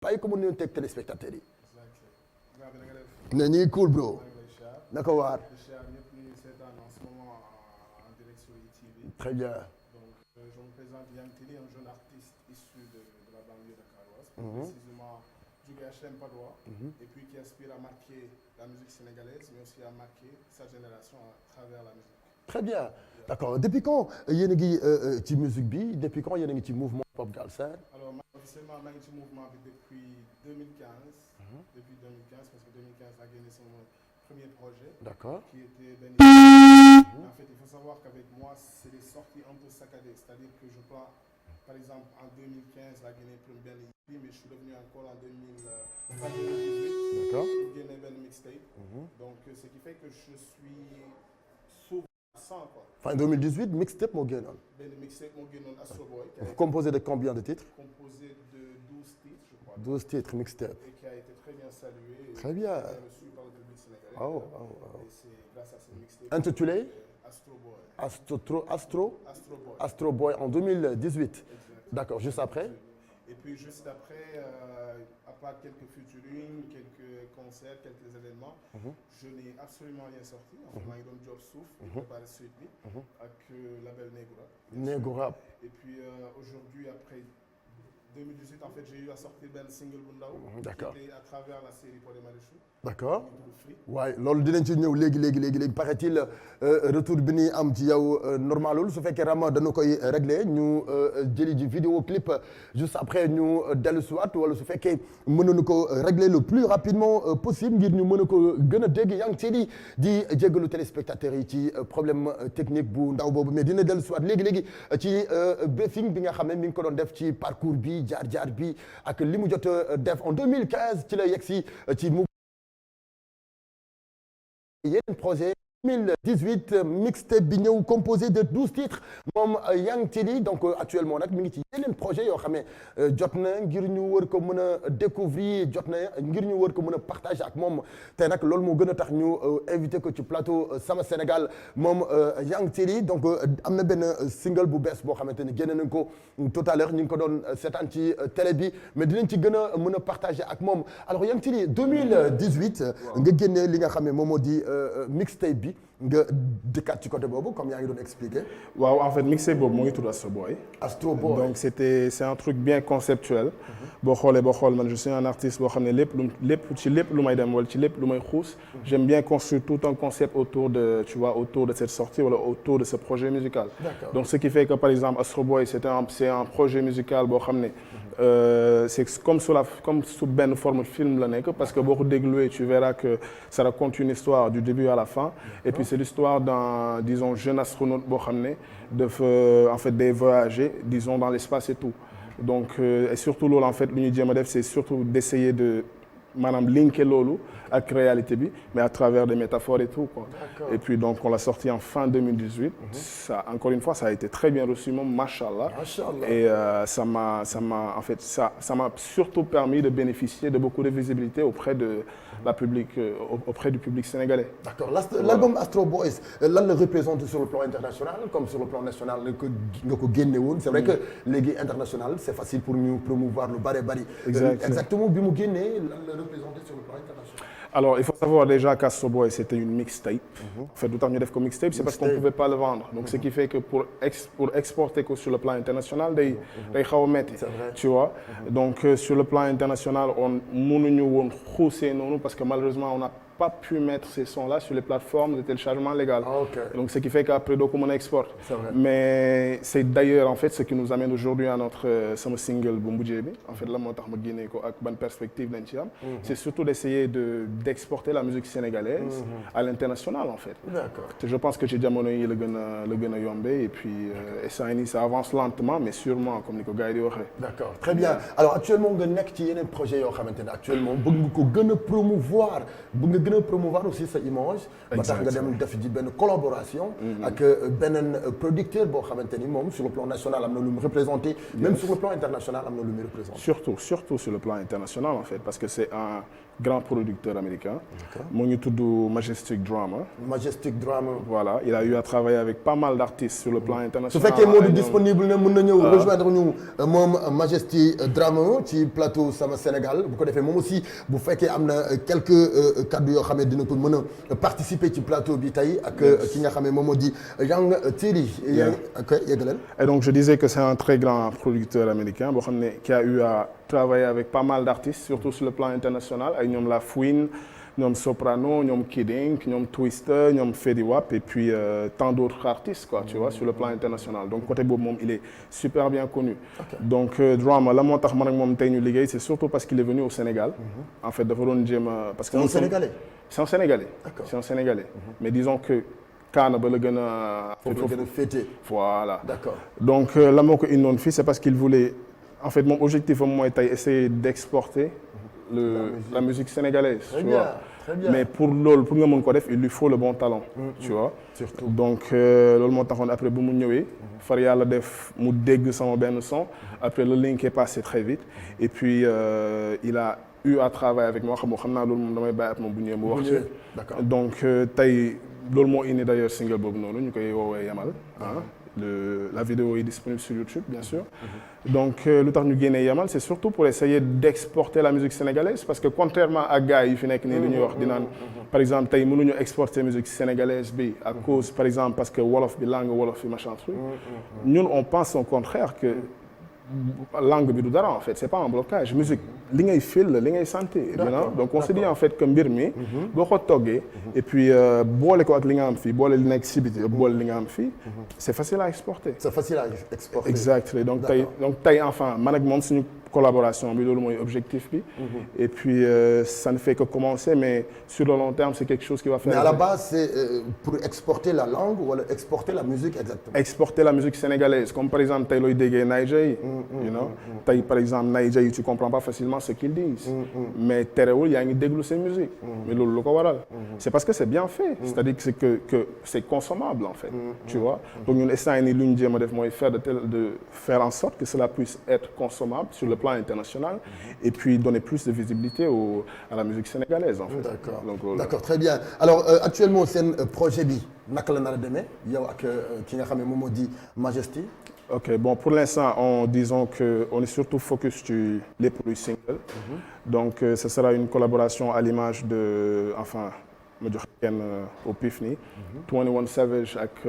bàyyi ko mu nuyoon teg téléspectateurs yi. ne ñu ngi cool bro. naka waar. très bien. Donc, je me présente Yang Tili, un jeune artiste issu de la banlieue de Caroise, précisément du HLM Padois, et puis qui aspire à marquer la musique sénégalaise, mais aussi à marquer sa génération à travers la musique. Très bien. D'accord. Depuis quand yéen a ngi ci musique bi depuis quand yéen a ngi ci mouvement Pop Galsen? Alors, officiellement, maa ngi ci mouvement bi depuis 2015. Depuis 2015, parce que 2015 laa génne sama premier projet. D'accord. Qui était Ben. En fait, il faut savoir qu'avec moi, c'est des sorties un peu saccadées. C'est-à-dire que je prends, par exemple, en 2015, la Guinée première EP, mais je suis revenu encore en 2018. D'accord. Guinée Ben mixtape. Donc, ce qui fait que je suis souvent à 100, quoi. Fin 2018, mixtape moo génnoon. Ben mixtape moo génnoon Astro Boy. Composé de combien de titres? Composé de 12 titres, je crois. 12 titres mixtape. Et qui a été très bien salué. Très bien. Et reçu par le public sénégalais. Oh. Et c'est grâce à ce mixtape. Intitulé Astro Boy. Astro Boy en 2018. D'accord, juste après. Et puis juste après, à part quelques featuring, quelques concerts, quelques événements, je n'ai absolument rien sorti. En fait, maa ngi doon job suuf, di préparer suite bi ak label Negura. Negura. Et puis aujourd'hui, après 2018, en fait, j'ai eu à sortir benn single bu ndaw. D'accord. Qui était à travers la série Pod et Marichou. D'accord. waaye loolu dinañ ci ñëw léegi paraît-il retour bi ni am ci yow normalul su fekkee vraiment dañu koy régler ñu jëli ji vidéo clip juste après ñu dellu si waat wala su fekkee mënuñu ko régler le plus rapidement possible ngir ñu mën a ko gën a dégg yaa ngi ci di jéggalu téléspectateurs yi ci problème technique bu ndaw boobu mais dina dellu si waat léegi ci briefing bi nga xam ne mi ngi ko doon def ci parcours bi jaar bi ak li mu jot def en 2015 ci la yegsi ci yeneen projet 2018 mixtape bi ñëw composé de 12 titres moom Yang Tili donc actuellement nag mi ngi ci yeneen projet yoo xam ne jot na ngir ñu war ko mën a découvrir jot na ngir ñu war ko mën a partager ak moom te nag loolu moo gën a tax ñu invité ko ci plateau Sama Sénégal moom Yang Tili donc am na benn single bu bees boo xamante ni génne nañ ko tout à l'heure ñu ngi ko doon seetaan ci télé bi mais dinañ ci gën a mën a partager ak moom alors Yang Tili 2018 nga génne li nga xam ne moom moo di mixtape bi nga dëkkaat ci côté boobu comme yaa ngi doon expliquer. waaw en fait mixtape boobu moo ngi tudd Astro Boy. Astro Boy donc c'est un truc bien conceptuel. boo xool man je suis un artiste boo xam ne lépp lu may dem wala ci lépp lu may xuus. j'aime bien construire tout un concept autour de cette sortie wala autour de ce projet musical. D'accord. donc ce qui fait que par exemple Astro Boy c'est un projet musical boo xam ne. c'est comme sous benn forme film la nekk parce que boo ko dégluwee tu verras que ça raconte une histoire du début à la fin et puis c'est l'histoire d'un disons jeune astronaute boo xam ne dafa en fait day voyager disons dans l'espace et tout donc et surtout loolu en fait lu ñu jéem a def c'est surtout d'essayer de maanaam linker loolu ak réalité bi mais à travers des métaphores et tout quoi. Et puis donc on l'a sorti en fin 2018. Ça encore une fois ça a été très bien reçu moom machallah. Et ça m'a en fait ça m'a surtout permis de bénéficier de beaucoup de visibilité auprès du public sénégalais. D'accord. L'album Astro Boys lan la représente sur le plan international comme sur le plan national nga ko génne woon. C'est vrai que léegi international c'est facile pour ñu promouvoir lu bari. Exactement bi mu génnee lan la représenter sur le plan international. Alors il faut savoir déjà qu'Astro Boy c'était une mixtape. En fait lu tax ñu def ko mixtape c'est parce qu'on pouvait pas le vendre. Donc ce qui fait que pour exporter ko sur le plan international day xaw a metti. Tu vois. Donc sur le plan international on mënuñu woon xuusee noonu parce que malheureusement on n'a pas pu mettre ces sons-là sur les plateformes de téléchargement légal. Donc ce qui fait qu'après doo ko mën a exporter. Mais c'est d'ailleurs en fait ce qui nous amène aujourd'hui à notre sama single bu mujjee bi. En fait la moo tax ma génne ko ak ban perspective lañ ci am. C'est surtout d'essayer d'exporter la musique sénégalaise à l'international en fait. D'accord. Je pense que ci jamono yi la gën a yombee et puis ça avance lentement mais sûrement comme ni ko gars yi di waxee. D'accord, très bien. Alors actuellement nga nekk ci yeneen projet yoo xamante ne actuellement bëgg nga ko gën a promouvoir promouvoir aussi sa image. ba tax nga dem def ji benn collaboration. ak beneen producteur boo xamante ni moom sur le plan national am na lu mu représenté. même sur le plan international am na lu mu représenté. surtout sur le plan international en fait parce que c'est grand producteur américain. moo ngi tudd Majestic Drama. Majestic Drama. Voilà, il a eu à travailler avec pas mal d'artistes sur le plan international. su fekkee moo di disponible ne mën na ñëw rejoindre ñu moom Majestic Drama ci plateau Sama Sénégal bu ko defee moom aussi bu fekkee am na quelques kaddu yoo xam ne dina ko mën a participer ci plateau bi tey ak ki nga xam ne moom moo di Yang Thierry. ok yeggaleel. Et donc je disais que c'est un très grand producteur américain boo xam ne qui a eu à travailler avec pas mal d'artistes surtout sur le plan international ay ñoom La Fouine ñoom Soprano ñoom Kid Ink ñoom Twister ñoom Fetty Wap et puis tant d'autres artistes quoi tu vois sur le plan international donc côté boobu moom il est super bien connu. Donc Drama la moo tax man ak moom tey ñu liggéey c'est surtout parce qu'il est venu au Sénégal. En fait dafa doon jéem a parce que c'est un Sénégalais. C'est un Sénégalais. D'accord. C'est un Sénégalais. Mais disons que Kaana ba la gën a. foofu la gën a féete. Voilà. D'accord. Donc la moo ko indoon fii c'est parce qu'il voulait en fait mon objectif am mooy tey essayer d'exporter la musique sénégalaise. Très tu bien, vois. très bien. Mais pour loolu pour nga mën ko def il lui faut le bon talent. Tu vois. Surtout. Donc loolu moo taxoon après bu mu ñëwee. far yàlla def mu dégg sama benn son. Après le link est passé très vite. Et puis il a eu à travailler avec moi xam naa loolu moom damay bàyyi ak moom bu ñëwee mu wax ci. D'accord. Donc tey loolu moo indi d'ailleurs single boobu noonu ñu koy woowee Yamal ah. La vidéo est disponible sur YouTube, bien sûr. Donc, lu tax ñu génnee Yamal, c'est surtout pour essayer d'exporter la musique sénégalaise parce que contrairement à gars yi fi nekk nii lu ñuy wax di naan par exemple tey mënuñu exporter musique sénégalaise bi à cause par exemple parce que wolof bi langue wolof bi machin truc. Ñun on pense au contraire que langue bi du dara en fait c'est pas un blocage musique li ngay feel la li ngay sentir donc on se dit en fait que mbir mi boo ko toggee et puis boole ko ak li nga am fii boole li nekk si biti boole li nga am fii c'est facile à exporter. C'est facile à exporter. Exactement donc tey enfin man ak moom suñu collaboration bi loolu mooy objectif bi. Et puis ça ne fait que commencer mais sur le long terme c'est quelque chose qui va faire. Mais à la base c'est pour exporter la langue wala exporter la musique exactement. Exporter la musique sénégalaise comme par exemple tey looy déggee Naija yi. You know tey par exemple Naija yi tu comprends pas facilement ce qu'ils disent. Mais terewul yaa ngi déglu seen musique. Mais loolu lu ko waral. C'est parce que c'est bien fait. C'est-à-dire que c'est consommable en fait. Tu vois donc ñun instant yii nii lu ñu jéem a def mooy faire en sorte que cela puisse être consommable sur le plan international et puis donner plus de visibilité à la musique sénégalaise en fait. D'accord. Donc, d'accord très bien alors actuellement seen projet bi naka la nar a demee yow ak ki nga xam ne moom moo di Majesty. Ok bon pour l'instant disons que on est surtout focus sur les produits singles. Donc ce sera une collaboration à l'image de enfin ma jox kenn au pif nii. 21 Savage ak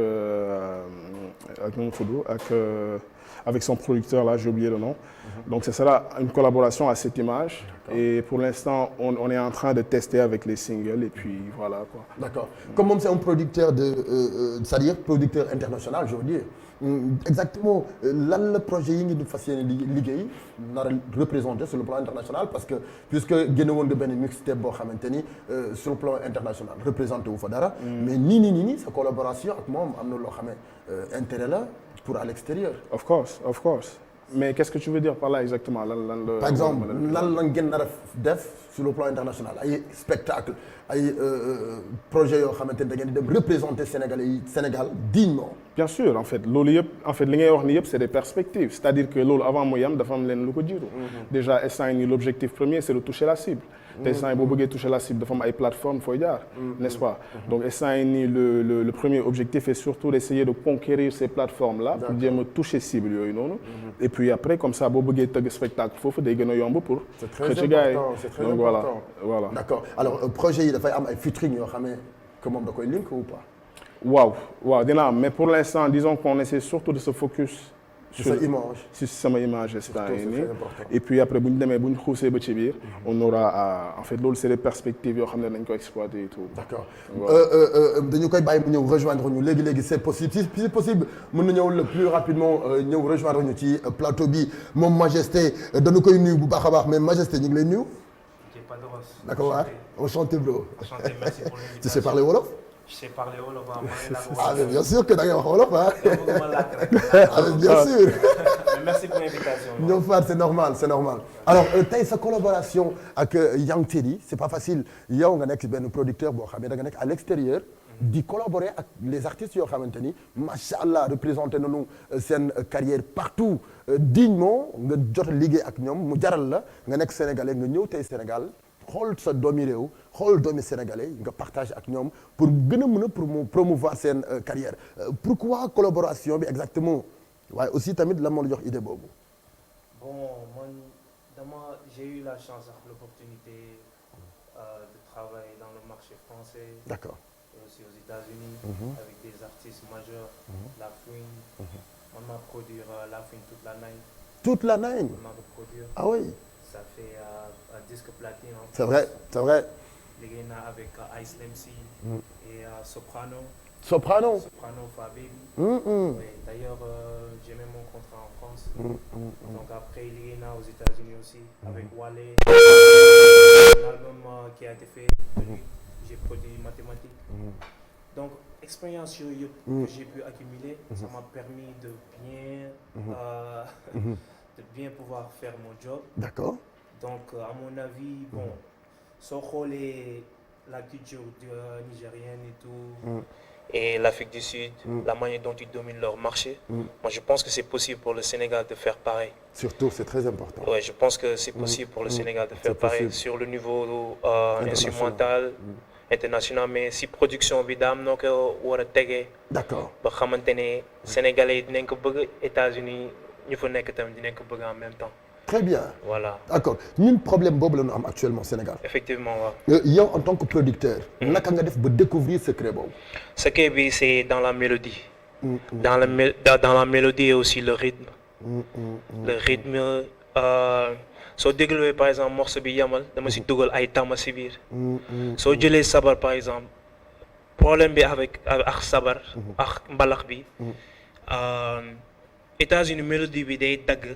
nu mu tudd avec son producteur là j'ai oublié le nom. Donc ce sera une collaboration à cette image. Et pour l'instant on est en train de tester avec les singles et puis voilà quoi. D'accord. Comme moom c'est un producteur c'est-à-dire producteur international je veux dire. Exactement lan la projet yi ngi di fas yéene liggéey nar a représenté sur le plan international parce que puisque génne woon nga benn mixtape boo xamante ni sur le plan international représenté wu fa dara. mais nii sa collaboration ak moom am na loo xam ne intérêt la pour à l'extérieur. Of course. Mais qu'est-ce que tu veux dire par là exactement lan la. Par exemple lan la ngeen nar a def sur le plan international ay spectacle ay projets yoo xamante ni da ngeen di dem représenter Sénégal dignement. Bien sûr en fait loolu yëpp en fait li ngay wax ni yëpp c'est des perspectives c'est-à-dire que loolu avant muy am dafa am leen lu ko jiitu. Déjà instant yii l'objectif premier c'est de toucher la cible. te instant yii boo bëggee toucher la cible dafa am ay plateformes fooy jaar. N'est-ce pas donc instant yii le premier objectif est surtout d'essayer de conquérir ces plateformes là. pour jéem a toucher cible yooyu noonu. et puis après comme ça boo bëggee tëgg spectacle foofu day gën a yomb pour. c'est très important c'est très important voilà. D'accord alors projet yi dafay am ay featuring yoo xam ne que moom da koy link ou pas. waaw dina am mais pour l'instant disons qu'on essaie surtout de se focus. sur sa image. sur sama image instant yii nii et puis après bu ñu demee bu ñu xuusee ba ci biir. on aura en fait loolu c'est des perspectives yoo xam ne dañ ko exploiter et tout. D'accord dañu koy bàyyi mu ñëw rejoindre ñu léegi c'est possible si c'est possible mën na ñëw le plus rapidement ñëw rejoindre ñu ci plateau bi moom Majesté dañu koy nuyu bu baax a baax mais Majesté ñu ngi lay nuyu. D'accord waaw enchanté bro. Enchanté, merci pour l'invitation. Tu sais parler wolof. Je sais parler wolof mais bien sûr que da ngay wax wolof ah. mais bien sûr. merci pour l'invitation. ñoom Fatou c'est normal alors tey sa collaboration ak Yang Thierry c'est pas facile yow nga nekk benn producteur boo xam ne da nga nekk à l'extérieur. di collaborer ak les artistes yoo xamante ni macha allah représenté nañu seen carrière partout dignement nga jot a liggéey ak ñoom mu jaral la nga nekk sénégalais nga ñëw tey Sénégal xool sa doomi réew xool doomi sénégalais nga partage ak ñoom pour gën a mën a promouvoir seen carrière pourquoi collaboration bi exactement waaye aussi tamit la moo la jox idée boobu. Bon, moi, j'ai eu la chance, l'opportunité de travailler dans le marché français. D'accord. Et aussi aux États-Unis, avec des artistes majeurs, La Fouine. On m'a produit La Fouine toute la night. Toute la night. On m'a produit. Ah oui. Ça fait un disque platine en France. C'est vrai, c'est vrai. Les gars avec Ice MC et Soprano. Soprano. Soprano Fabi. Mm-hmm. Oui, d'ailleurs, j'ai même mon contrat en France. Donc après, il est là aux États-Unis aussi, avec Wale. L'album qui a été fait, j'ai produit mathématiques. Donc, expérience que j'ai pu accumuler, ça m'a permis de bien pouvoir faire mon job. D'accord. Donc, à mon avis, bon, sans la culture nigérienne et tout, et l'Afrique du Sud, la manière dont ils dominent leur marché, moi je pense que c'est possible pour le Sénégal de faire pareil. Surtout, c'est très important. Ouais, je pense que c'est possible pour le Sénégal de faire pareil sur le niveau instrumental, international, mais si production bi daa am noo ko war a tegee. D'accord. ba xamante ne Sénégalais yi dinañ ko bëgg, États-Unis ñu fa nekk tamit dinañ ko bëgg en même temps. Très bien. Voilà. D'accord ñun problème boobu la ñu am actuellement au Sénégal. Effectivement waaw. yow en tant que producteur. naka nga def ba découvrir secret boobu. Secret bi c'est dans la mélodie. Dans la mélodie et aussi le rythme. Le rythme. Soo dégluwee par exemple morceau bi yamal dama si dugal ay tama si biir. Soo jëlee sabar par exemple problème bi ak sabar ak mbalax bi États-Unis mélodie bi day dagg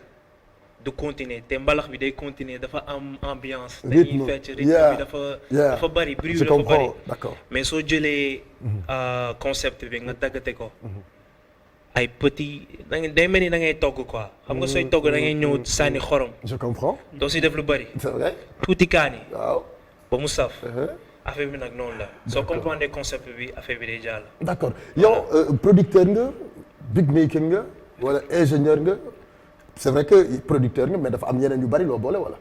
du continuer te mbalax bi day continuer dafa am ambiance. dañuy fecc rythme bi dafa bari bruit bi dafa bari. D'accord. Mais soo jëlee concept bi nga daggate ko. ay petit day mel ni da ngay togg quoi xam nga sooy togg da ngay ñëw sànni xorom. Je comprends. doo si def lu bari. C'est vrai. tuuti kaani. waaw. ba mu saf. affaire bi nag noonu la. soo comprendre concept bi affaire bi day jàll. D'accord yow producteur nga big maker nga wala ingénieur nga c'est vrai que producteur nga mais dafa am yeneen yu bari loo boole wala.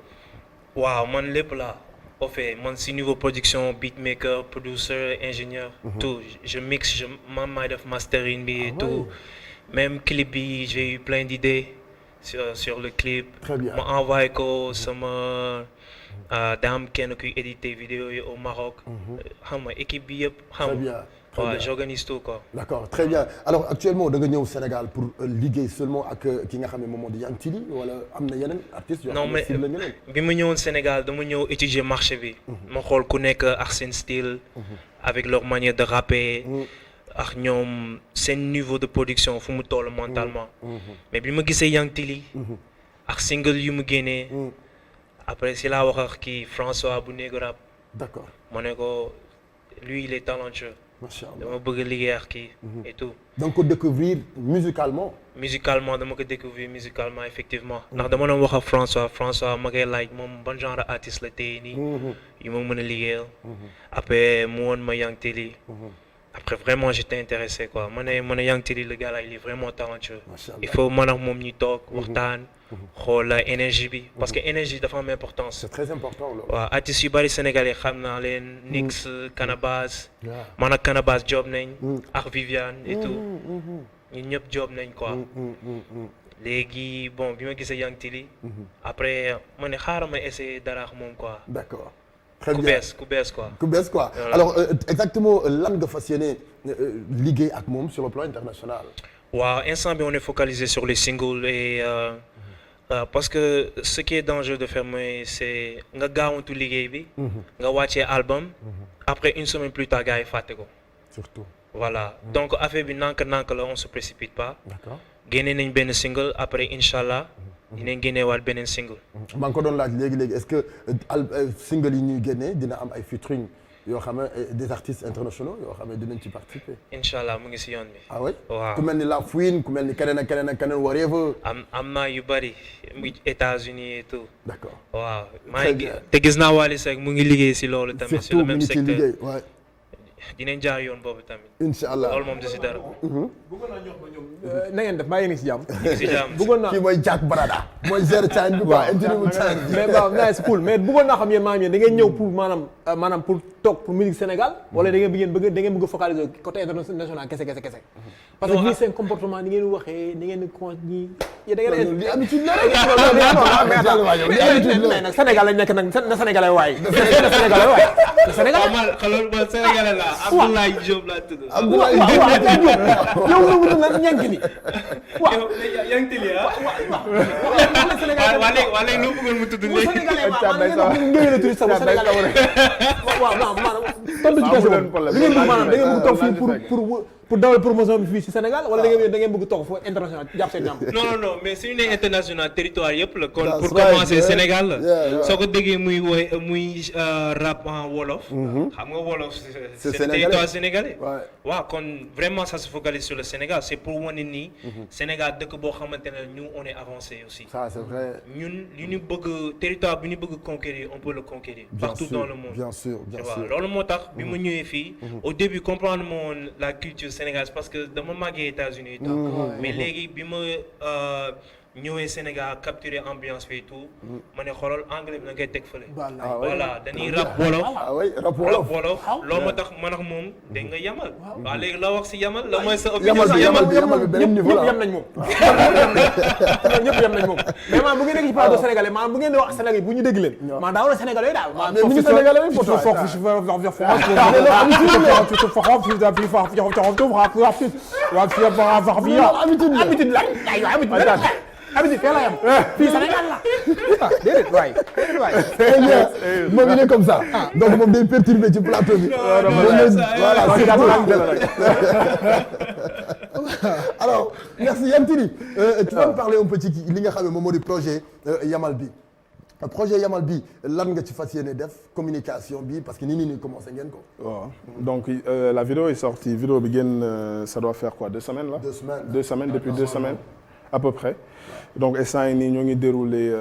waaw man lépp la. au fait man si niveau production beatmaker producer ingénieur. tout je mixe man maay def mastering bi et tout. Même clip bi j'ai eu plein d'idées sur le clip. Très bien. Ma envoyé ko sama daam kenn kuy éditer vidéo yi au Maroc. xam nga équipe bi yëpp xam nga. Très bien. Ouais, j'organise tout quoi. D'accord très bien alors actuellement da nga ñëw Sénégal pour liggéey seulement ak ki nga xam ne moom moo di Yang Tilly wala am na yeneen artistes. non mais bi ma ñëwoon Sénégal dama ñëw étudier marché bi. ma xool ku nekk ak seen style. avec leur manière de rapper. ak ñoom seen niveau de production fu mu toll mentalement. mais bi ma gisee Yang Tilly. ak single yu mu génnee. après si laa wax ak kii François bu Négo Rap. D'accord. ma ne ko lui il est talentueux. Macha Allah. dama bëgg liggéey ak kii. et tout. donc ko découvrir musicalement. musicalement dama ko découvrir musicalement effectivement. ndax dama doon wax ak François ma koy laaj moom ban genre artiste la tey nii. yu ma mën a liggéeyal. après mu woon ma Yang Tilly. Après vraiment j'étais intéressé quoi ma ne Yang Tilly le gars là il est vraiment talentueux. Il faut man ak moom ñu toog waxtaan. xool énergie bi parce que énergie dafa am importance. C'est très important loolu. waaw artistes yu bari sénégalais xam naa leen. Nix Canabasse. man ak Canabasse job nañ. ak Viviane et tout. ñun ñëpp job nañ quoi. léegi bon bi ma gisee Yang Tilly. après ma ne xaaral ma essayer dara ak moom quoi. D'accord. Très bien ku bees quoi. ku bees quoi voilà. Alors exactement lan nga fas yéene liggéey ak moom sur le plan international. waaw instant bi on est focalisé sur les singles et parce que ce qui est dangereux de faire mooy c'est nga gaawantu liggéey bi. nga wàccee album. après une semaine plus tard gars yi fàtte ko. surtout. voilà donc affaire bi nank la on se précipite pas. D'accord. génne nañ benn single après inchallah dinañ génneewaat beneen single. maa ngi ko doon laaj léegi est-ce que single yi ñuy génnee dina am ay featuring yoo xam ne des artistes internationaux yoo xam ne dinañ ci participer. inchallah mu ngi si yoon bi. ah oui. waaw ku mel ni La Fouine ku mel ni keneen ak keneen whatever. am naa yu bari États-Unis et tout. D'accord. waaw maa ngi te gis naa Wally Seck mu ngi liggéey si loolu tamit. sur le même secteur surtout mu ngi ciy liggéey dinañ jaar yoon boobu tamit. incha allah loolu moom du si dara. bëggoon naa ñox ba ñoom na ngeen def bàyyi ni si jàmm. si jàmm bëggoon naa kii mooy Jack Barada mooy zero time bi quoi interimu time bi. mais waaw nice cool mais bëggoon naa xam yéen maanaam yéen da ngeen ñëw pour maanaam pour toog pour musique Sénégal wala da ngeen bëgg focaliser côté international kese parce que ñii seen comportement ni ngeen waxee ni ngeen ko ñi da ngeen li habitude la mais nag Sénégal lañ nekk nag na Sénégalais waay Sénégalais waay Sénégalais man Sénégalais la Abdoulaye Diop laa tudd. Abdoulaye yow nga wutul nag ñànk ni waaw yaa ngi tëli ah. waa léegi loo bëggoon mu tudd léegi. Sénégalais waaw maanaam tontu ci question bi ngeen bëgg maanaam da ngeen bëgg toog fii pour dawal promotion bi fii ci Sénégal wala da ngeen bëgg toog foofu international jàpp seen jàmm. non mais suñu nee international territoire yëpp la kon pour commencer Sénégal la soo ko déggee muy rap en wolof. xam nga wolof c'est territoire sénégalais. waaw kon vraiment ça se focalise sur le Sénégal c'est pour wane ni Sénégal dëkk boo xamante ne nous on est avancé aussi. ça c'est vrai. ñun li ñu bëgg territoire bi ñu bëgg conquérir on peut le conquérir. partout dans le monde. bien sûr. loolu moo tax bi ma ñëwee fii. au début comprendre moon la culture sénégalaise parce que dama màggee États-Unis et tout. mais léegi bi ma ñëwee Sénégal capturer ambiance fii tout. ma ne xoolal anglais bi na ngay teg fële. voilà dañuy rap wolof. rap wolof loolu moo tax man ak moom dégg nga yamal. waaw léegi la wax si yamal la mooy sa opinion si yamal bi beneen niveau la ñëpp yem nañ moom. ñëpp yem nañ moom mais maanaam bu ngeen nekk ci plateau sénégalais maanaam bu ngeen di wax sénégalais bu ñu dégg leen. maanaam daa war a sénégalais daal. mais ni ñu sénégalais yi habitude fee la yam fii Sénégal la déedéet waay moom il est comme ça donc moom day perturbé ci plateau bi alors merci Yantini tu vas me parler un peu ci li nga xam ne moom moo di projet Yamal bi projet Yamal bi lan nga ci fas yéene def communication bi parce que nii commencé ngeen ko. waaw donc la vidéo est sortie vidéo bi génn ça doit faire quoi 2 semaines là. 2 semaines depuis 2 semaines à peu près. donc instant yii nii ñoo ngi déroulé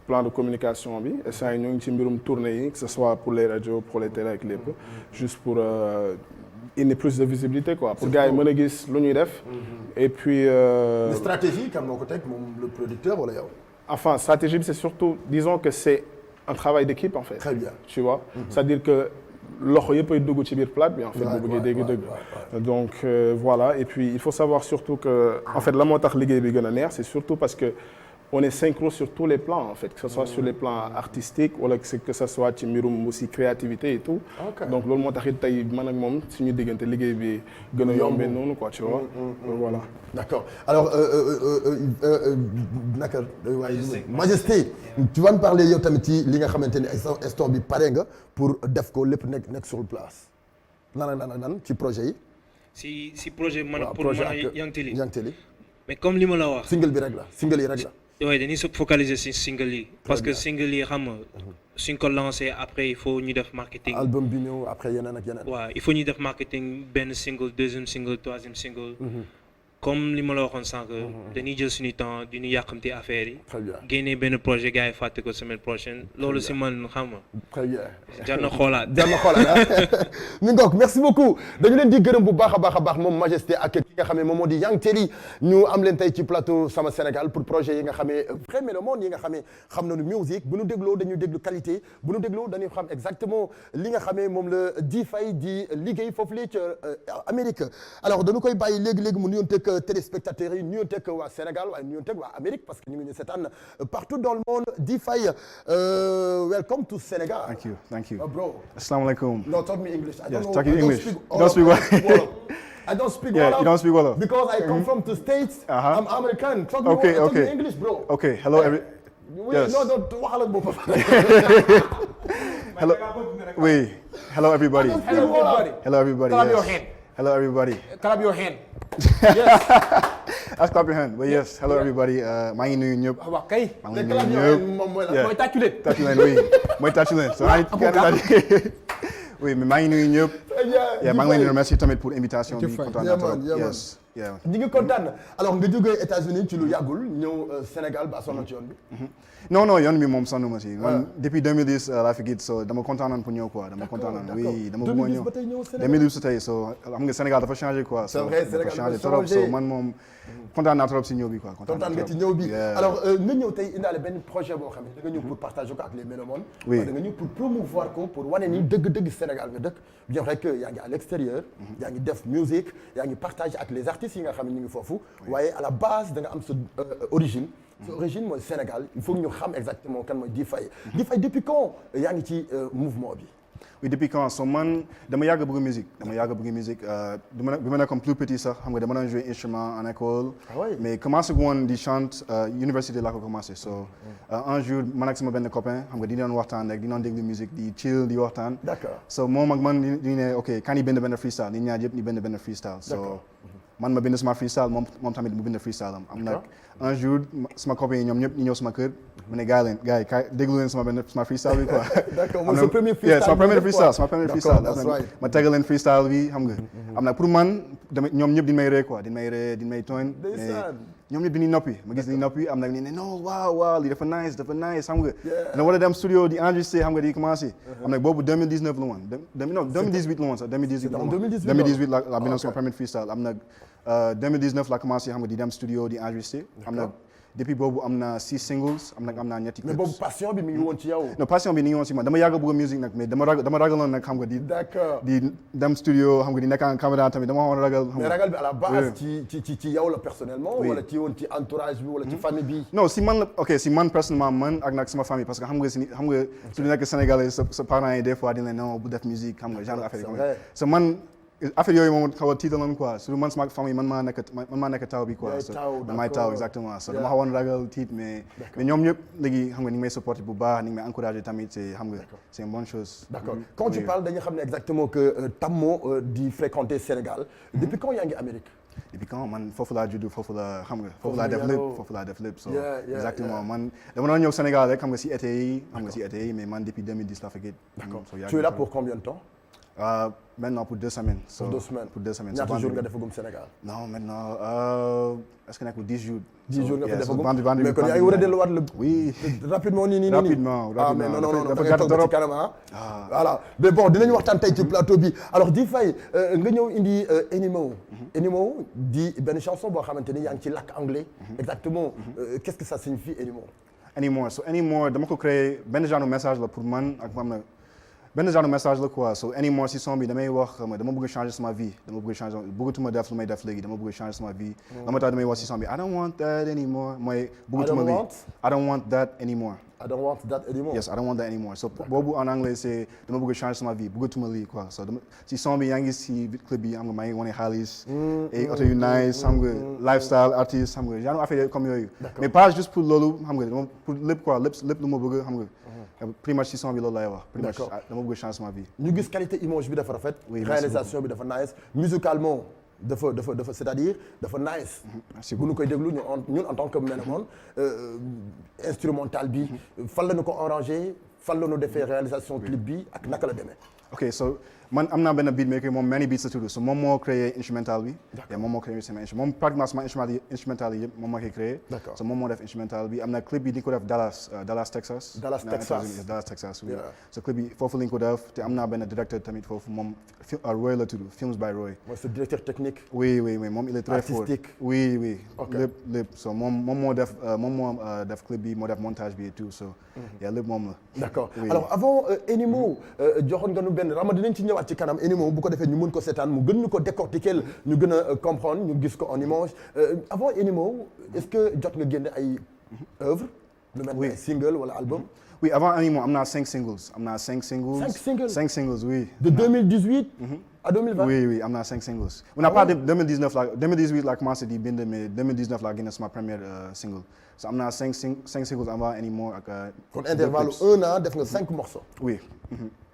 plan de communication bi instant yii ñoo ngi ci mbirum tournée yi que ce soit pour les radios pour les télé ak lépp juste pour indi plus de visibilité quoi pour gars yi mën a gis lu ñuy def. et puis. stratégie kan moo ko teg moom le producteur wala yow. enfin stratégie bi c'est surtout disons que c'est un travail d'équipe en fait. Très bien. Tu vois c'est-à-dire que loxo yëpp ay dugg ci biir plate bi en fait bu bëggee dégg dëgg donc voilà et puis il faut savoir surtout que en fait la moo tax liggéey bi gën a neex c'est surtout parce que on est synchro sur tous les plans en fait que ce soit sur les plans artistiques wala que ce soit ci mbirum aussi créativité et tout donc loolu moo tax it tey man ak moom suñu diggante liggéey bi gën a yombee noonu quoi tu vois voilà d'accord alors naka waaye Majesté tu vas me parler yow tamit ci li nga xamante ni instant bi pare nga pour def ko lépp nekk sur place nan ci projet yi si projet man pour man Young Telly mais comme li ma la wax single yi rek la oui dañuy se focaliser si single yi parce que single yi xam nga suñ ko lancé après il faut ñu def marketing album bi ñëw après yeneen ak yeneen waaw il faut ñu def marketing benn single deuxième single troisième single comme li ma la waxoon sànq dañuy jël suñu temps di ñu yàqamti affaire yi très bien génnee benn projet gars yi fàtte ko semaine prochaine loolu si man xam nga très bien jar na xoolaat mi ngoog merci beaucoup dañu leen di gërëm bu baax a baax moom Majesté ak ki nga xam ne moom moo di Young Telly ñu am leen tey ci plateau Sama Sénégal pour projet yi nga xam ne vraiment le monde yi nga xam ne xam nañu musique bu ñu dégloo dañuy déglu qualité bu ñu dégloo dañuy xam exactement li nga xam ne moom la D-Faye di liggéey foofu la ca Amérique alors dañu koy bàyyi léegi mu nuyoonteeg téléspectateurs yi nuyoonteeg waa Sénégal waaye nuyoonteeg waa Amérique parce que ñu ngi ñu seetaan partout dans le monde D-Faye welcome to Sénégal. Thank you. Bro. Assalamu alaikum. No, talk me English. I Yes, don't talk know. in English. I don't speak Wolof. I don't speak Yeah, Wolof. you don't speak Wolof. Because I come from the States. I'm American. Talk me English, bro. Okay, hello Yes. No, waxal ak boppam. Hello. Oui. Hello everybody. Hello everybody. Hello everybody. Clap your Yes. hand. Hello everybody. Clap your hand. Let's clap your hand. But yes, hello everybody. Maa ngi nuyu ñëpp. waaw kay. Maa ngi nuyu ñëpp. moom mooy la. Yeah. mooy tàccu leen. Tàccu leen, oui. Mooy tàccu leen. So oui, mais maa ngi nuyu ñëpp. Yeah, maa ngi leen di remercier tamit pour invitation bi. Kontaan naa trop. Yes. yeah. ñi ngi kontaan alors nga jógee États-Unis ci lu yàggul ñëw Sénégal ba sonal ci yoon bi. non non yoon bi moom sonn ma si. man depuis 2010 laa fi gis so dama kontaan pour ñëw quoi dama kontaan oui dama bëgg a ñëw 2010 ba tey ñëw Sénégal 2010 ba tey so xam nga Sénégal dafa changé quoi. c'est vrai Sénégal dafa changé dafa trop changé. so man moom kontaan naa trop si ñëw bi quoi. kontaan nga ci ñëw bi alors nga ñëw tey indaale benn projet boo xam ne da nga ñëw pour partager ko ak les mélomanes. oui da nga ñëw pour promouvoir ko pour wane ni dëgg-dëgg Sénégal nga dëkk bien vrai que yaa ngi à l'extérieur. yaa ngi def musique yaa ngi partager ak les artistes yi nga xam ne ñu ngi foofu. waaye à la base da nga am sa origine. sa origine mooy Sénégal il faut que ñu xam exactement kan mooy D-Faye. D-Faye depuis quand yaa ngi ci mouvement bi. oui depuis quand so man dama yàgg bëgg musique bi ma nekkoon plus petit sax xam nga dama doon jouer instrument en école. mais commencé gu woon di chante université laa ko commencé so un jour man ak sama benn copain xam nga di doon waxtaan rek di doon déglu musique di chill di waxtaan. d'accord so moom ak man di ne ok kan yi bind benn freestyle ni ñaar yëpp ni benn freestyle. so man ma bind sama freestyle moom tamit mu bind freestyle am nag un jour sama copain yi ñoom ñëpp ñu ñëw sama kër mu ne gars yi kaay déglu leen sama freestyle bi quoi. d'accord mooy sa premier freestyle sama premier freestyle ma tegal leen freestyle bi xam nga. am na pour man ñoom ñëpp di may ree quoi di may tooñ. ñoom ñëpp di noppi ma gis ni noppi am nag ni ne non waaw lii dafa nice xam nga. dana war a dem studio di enregistrer xam nga di commencer. am nag boobu 2019 la woon non 2018 la woon sax 2018 la bindoon sama premier freestyle am nag 2019 la commencé xam nga di dem studio di enregistrer. am nag depuis boobu am na 6 singles am na ñetti clips. mais boobu passion bi mi ngi woon ci yow. non passion bi mi ngi woon ci man dama yàgg a bëgg musique nag mais dama ragaloon nag xam nga di dem studio xam nga di nekk en caméra tamit dama xawoon ragal. mais ragal bi à la base ci yow la personnellement. wala ci woon ci entourage bi wala ci famille bi. non si man personnellement man ak nag sama famille parce que xam nga su nekk Sénégalais sa parents yi des fois di ne non bu def musique xam nga genre affaire yi. so man. affaire yooyu moom xaw a tiitaloon quoi surtout man sama famille man maa nekk taw bi quoi. man maay taw exactement so dama xawoon ragal tiit mais ñoom ñëpp léegi xam nga ni ngi may supporter bu baax ni ngi may encourager tamit c'est xam nga c'est une bonne chose. d'accord quand tu parles dañu xam ne exactement que tammoo di fréquenter Sénégal depuis quand yaa ngi Amérique. depuis quand man foofu laa judd foofu laa xam nga foofu laa def lépp so exactement man dama doon ñëw Sénégal rek xam nga si été yi mais man depuis 2010 laa fa géej. d'accord tu es là pour combien de temps. Maintenant pour 2 semaines. Pour 2 semaines. ñaata jours nga defagum Sénégal. non maintenant est-ce que nekkul 10 jours. 10 jours nga fa defagum mais kon yaa ngi war a delluwaat le. oui rapidement nii. rapidement mais non dafa gàtt trop ci kanam voilà mais bon dinañu waxtaan tey ci plateau bi alors D-Faye nga ñëw indi Enimo di benn chanson boo xamante ni yaa ngi ci làkk anglais. exactement qu'est-ce que ça signifie Enimo dama ko créé benn genre message la pour man ak am na. benn genre message la quoi so anymore si son bi damay wax dama bëgg changer sama vie bëggatuma def lu may def léegi dama bëgg changer sama vie dama tax damay wax si son bi I don't want that anymore mooy bëggatuma lii I don't want that anymore I don't want that anymore. Yes, I don't want that anymore. So boobu en anglais c'est dama bëgg changer sama vie bëggatuma lii quoi so dama si son bi yaa ngi si clip bi xam nga maa ngi wane xaalis et oto yu nice xam nga lifestyle artiste xam nga genre affaire comme yooyu mais pas juste pour loolu xam nga pour lépp quoi lépp lu ma bëgg xam nga pretty much si son bi loolu lay wax. d'accord dama bëgg changer ma vie. ñu gis qualité image bi dafa rafet. réalisation bi dafa nice musicalement dafa c'est-à-dire dafa nice. merci bu ñu koy déglu ñun en tant que mélomane instrumental bi fan la ñu ko arrangé fan la ñu defee réalisation clip bi ak naka la demee. ok so man am naa benn beatmaker moom Many Beats la tudd so moom moo créé instrumental bi. moom moo créé moom pratiquement sama instrumental yi yëpp moom moo koy créé. d'accord so moom moo def instrumental bi am na clip bi di ko def Dallas Texas. Dallas Texas oui. so clip bi foofu lañ ko def te am naa benn directeur tamit foofu moom Roy la tudd Films by Roy. mooy ce directeur technique. oui moom il est très fort. artistique. oui. ok lépp so moom moo def clip bi moo def montage bi et tout so. lépp moom la. d'accord alors avant Enimo joxoon nga nu benn rama dinañ ci ñëwaat ci kanam Enimo bu ko defee ñu mën ko seetaan mu gën ñu ko décortiquer ñu gën a comprendre ñu gis ko en image avant Enimo est-ce que jot nga génne ay œuvres. lu mel ni single wala album. oui avant Enimo am naa 5 singles. 5 singles oui. de 2018. à 2020. oui am naa 5 singles. on n'a pas de 2018 la commencé di bind mais 2019 la génne sama première single. so am naa 5 singles avant Enimo ak. kon intervalle 1 an def nga 5 morceaux. oui.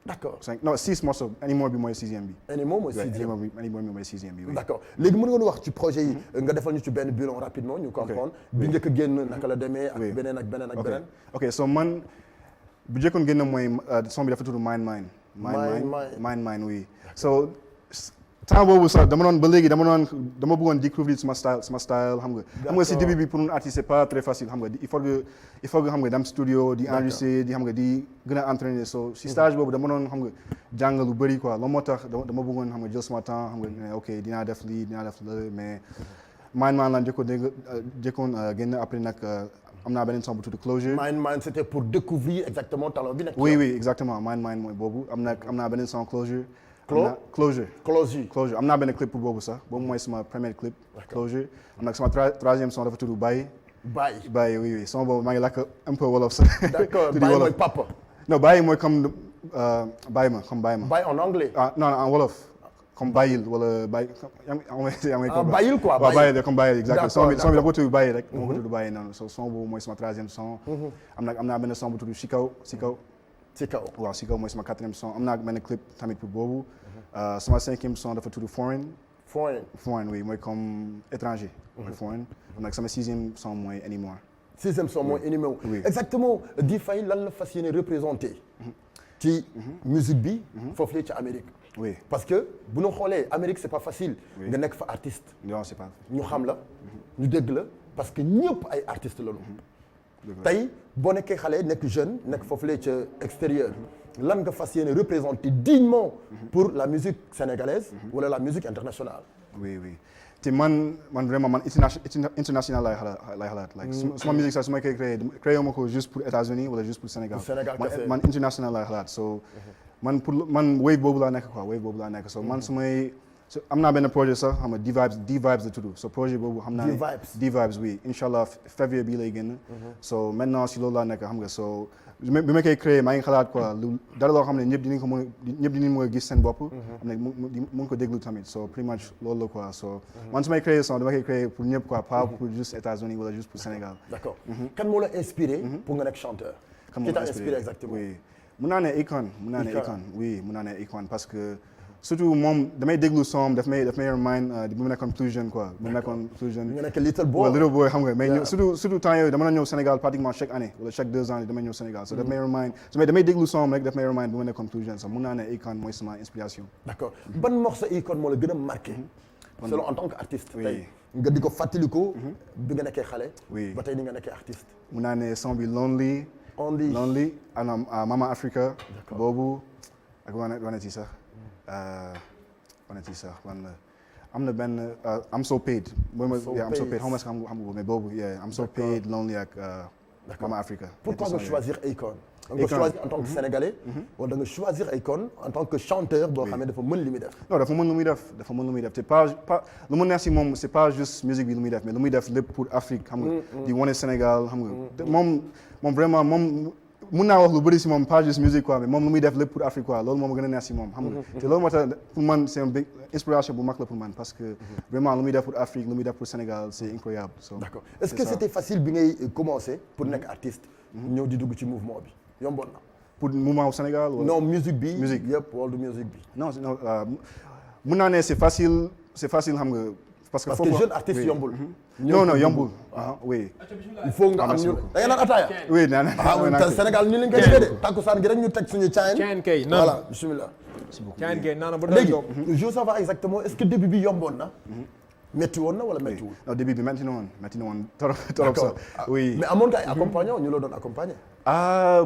d'accord 6 morceaux Enimo bi mooy 6e bi. Enimo mooy 6e Enimo bi mooy 6e bi oui. d'accord léegi mën nga ñu wax ci projet yi nga defal ñu ci benn bilan rapidement ñu comprendre. bi njëkk a génn naka la demee. ak beneen ak beneen ak beneen. ok so man bu njëkkoon génn mooy son bi dafa tudd Mine oui. so temps boobu sax dama bëggoon découvrir sama style xam nga. xam nga si début bi pour un artiste c'est pas très facile xam nga il faut que xam nga dem studio di enregistrer di xam nga di gën a entraîner si stage boobu dama doon xam nga jàng lu bëri quoi loolu moo tax dama bëggoon xam nga jël sama temps xam nga ok dinaa def lii dinaa def loolu mais man laa jëkkoon génn après nag am naa beneen son bu tudd Closure. Mine c'était pour découvrir exactement talent bi nekk. oui exactement Mine mooy boobu am naa beneen son Closure. Closure am naa benn clip pour boobu sax boobu mooy sama premier clip. Closure am na sama troisième son dafa tudd Baye. oui son boobu maa ngi lakk un peu wolof sax. d'accord Baye mooy papa. non Baye mooy comme Baye ma. Baye en anglais. non en wolof. comme Bayil wala Baye Bayil quoi waaw Bayil comme Bayil exactement son bi dafa tudd Baye rek moo ko tudd Baye noonu son boobu mooy sama troisième son am naa benn son bu tudd Sikaw waaw Sikaw mooy sama quatrième son am naa benn clip tamit pour boobu sama cinquième son dafa tudd Foreign oui mooy comme étranger mooy Foreign am na sama sixième son mooy Anymore oui exactement Di Faye lan la fas yéene représenté ci musique bi foofu la ci Amérique oui parce que bu ñu xoolee Amérique c'est pas facile. nga nekk fa artiste. non c'est pas. ñu xam la ñu dégg la parce que ñëpp ay artistes lañu. tey boo nekkee xale nekk jeune nekk foofu la ca extérieur lan nga fas yéene représenter dignement pour la musique sénégalaise wala la musique internationale. oui te man vraiment international laay xalaat like suma musique sax su ma koy créé ma ko juste pour États-Unis wala juste pour Sénégal. man international laay xalaat so. man wave boobu laa nekk so man am naa benn projet sax xam nga D-Vibes la tudd so projet boobu xam naa ne D-Vibes oui inchallah février bii lay génn so maintenant si loolu laa nekk xam nga so bi ma koy créé maa ngi xalaat quoi dara loo xam ne ñëpp dinañ mën a gis seen bopp xam ne mun ko déglu tamit so pretty much loolu la quoi so man su may créé son dama koy créé pour ñëpp quoi pas pour juste États-Unis wala juste pour Sénégal. D'accord kan moo la inspiré pour nga nekk chanteur. Qui t'a inspiré exactement. oui mun naa ne Akon oui mun naa ne Akon parce que surtout moom damay déglu son daf may remind bu mu nekkoon plus jeune quoi. bu mu nekkoon plus jeune. nga nekk little boy xam nga mais surtout temps yooyu dama na ñëw Sénégal pratiquement chaque année wala chaque 2 ans damay ñëw Sénégal so daf may remind damay déglu son rek daf may remind bu mu nekkoon plus jeune so mun naa ne Akon mooy sama inspiration. d'accord ban morceau Akon moo la gën a marqué. selon en tant qu'artiste. tey nga di ko fàttaliku. bi nga nekkee xale. ba tey ni nga nekkee artiste. mun naa ne son bi Lonely Mama Africa boobu ak waneti sax am na benn I'm so paid I'm so paid xaw ma xam nga mais boobu I'm so paid Lonely ak Mama Africa. Pourquoi nga choisir Akon nga choisir en tant que sénégalais wala da nga choisir Akon en tant que chanteur boo xam ne dafa mën li muy def. non dafa mën lu muy def te pas lu mu neex si moom c'est pas juste musique bi lu muy def mais lu muy def lépp pour Afrique xam nga di wane Sénégal xam nga moom vraiment moom mun naa wax lu bëri si moom pas juste musique quoi mais moom lu muy def lépp pour Afrique quoi loolu moom gën a neex si moom xam nga te loolu moo tax pour man c'est une big inspiration bu mag la pour man parce que vraiment lu muy def pour Afrique lu muy def pour Sénégal c'est incroyable. D'accord est-ce que c'était facile bi ngay commencer pour nekk artiste ñëw di dugg ci mouvement bi yomboon na. pour mouvement au Sénégal wala. non musique bi. yëpp world musique bi. non mun naa ne c'est facile xam nga. parce que jeune artiste yombul. non yombul. oui. il faut nga am ñu da ngeen naan ataaya. oui naan Sénégal ñu leen koy defee de takkusaan gi rek ñu teg suñu caayin. kay voilà bismillah. caayin kay naan ba léegi je veux savoir exactement est-ce que début bi yomboon na. métti woon na wala méttiwul. non début bi métti na woon trop sax. oui mais amoon nga ay accompagnant ñu la doon accompagner.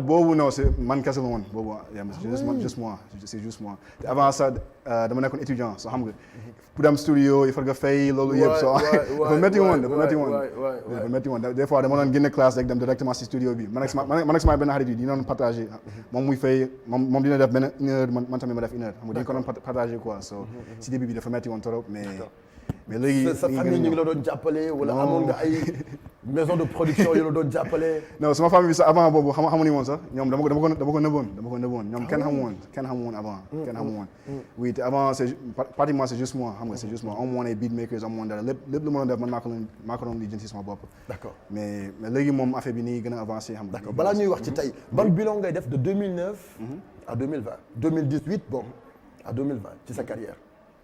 boobu non c'est man kese la woon boobu c'est juste moi te avant ça dama nekkoon étudiant soo xam nga pour dem studio il faut nga fay loolu yëpp soo dafa métti woon des fois dama doon génne classe rek dem directement si studio bi man ak sama benn xarit yi di doon partager moom muy fay moom dina def benn 1 heure man tamit ma def 1 heure xam nga dañu ko doon partager quoi so si début bi dafa métti woon trop mais léegi sa famille ñu ngi la doon jàppale wala amoon nga ay maison de production yu la doon jàppale. non sama famille bi sax avant boobu xamuñu woon sax ñoom dama ko nëbboon ñoom kenn xamu woon avant kenn xamu woon oui te avant c'est pratiquement c'est juste moi xam nga c'est juste moi amu woon ay beatmakers amu woon dara lépp lu ma doon def man maa ko doon di jënd si sama bopp. D'accord mais léegi moom affaire bi nii gën a avancé xam nga. D'accord balaa ñuy wax ci tey ban bilan ngay def de 2009 à 2020 2018 bon à 2020 ci sa carrière.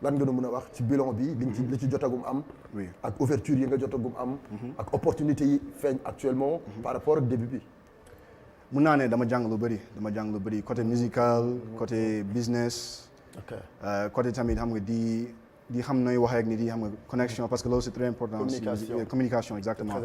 lan nga mën a wax ci bilan bi li ci jotagum am. oui ak ouverture yi nga jotagum am. ak opportunité yi feeñ actuellement. par rapport ak début bi. mun naa ne dama jàng lu bëri côté musical côté business. ok côté tamit xam nga di di xam nooy waxee ak nit yi xam nga connexion parce que loolu c'est très important. Communication. Communication exactement.